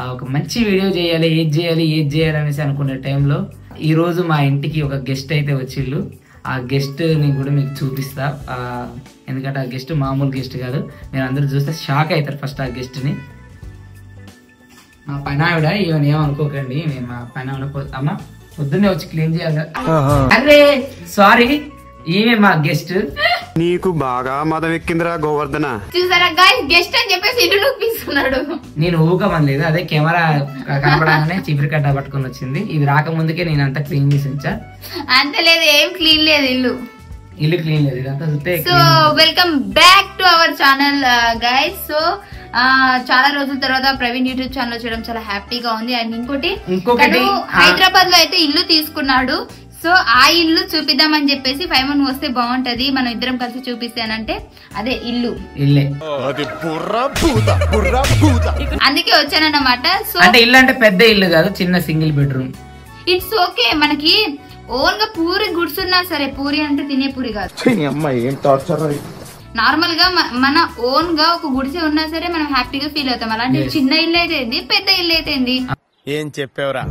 ఒక మంచి వీడియో చేయాలి, ఏది చేయాలి అనేసి అనుకునే టైంలో ఈ రోజు మా ఇంటికి ఒక గెస్ట్ అయితే వచ్చిళ్ళు. ఆ గెస్ట్ ని కూడా మీకు చూపిస్తా. ఎందుకంటే ఆ గెస్ట్ మామూలు గెస్ట్ కాదు, మీరు అందరూ చూస్తే షాక్ అవుతారు ఫస్ట్ ఆ గెస్ట్ ని. మా పని ఆవిడ, ఈవెన్ ఏమనుకోకండి, మేము మా పని ఆవిడ అమ్మా పొద్దున్నే వచ్చి క్లీన్ చేయాలి. అరే సారీ, ఈమె మా గెస్ట్. నీకు బాగా మదం ఎక్కిందిరా గోవర్ధన. చూసారా గైస్, గెస్ట్ అని చెప్పేసి ఇల్లు చూపిస్తున్నాడు. నేను ఊకమనలేదు, అదే కెమెరా కనపడగానే చిపిరి కట్ట పట్టుకొని వచ్చింది. ఇది రాకముందుకే నేను అంతా క్లీన్ చేసి ఉంచా. అంత లేదు, ఏం క్లీన్ లేదు ఇల్లు క్లీన్ లేదు, ఇదంతా చూస్తే. So welcome back to our channel guys. So చాలా రోజుల తర్వాత ప్రవీణ్ యూట్యూబ్ ఛానల్ చేయడం చాలా హ్యాపీగా ఉంది. అండ్ ఇంకోటి హైదరాబాద్ లో అయితే ఇల్లు తీసుకున్నాడు. సో ఆ ఇల్లు చూపిద్దామని చెప్పేసి 5 వస్తే బాగుంటది, మనం ఇద్దరం కలిసి చూపిస్తానంటే అదే ఇల్లే అందుకే వచ్చానన్నమాట. సో అంటే ఇల్లు అంటే పెద్ద ఇల్లు కాదు, చిన్న సింగిల్ బెడ్రూమ్. ఇట్స్ ఓకే, మనకి ఓన్ గా పూరి గుడ్సున్నా సరే, పూరి అంటే తినే పూరి కాదు, నార్మల్ గా మన ఓన్ గా ఒక గుడిసె ఉన్నా సరే మనం హ్యాపీగా ఫీల్ అవుతాం. అలాంటి చిన్న ఇల్లు అయితే పెద్ద ఇల్లు అయితే ఏం చెప్పావురా,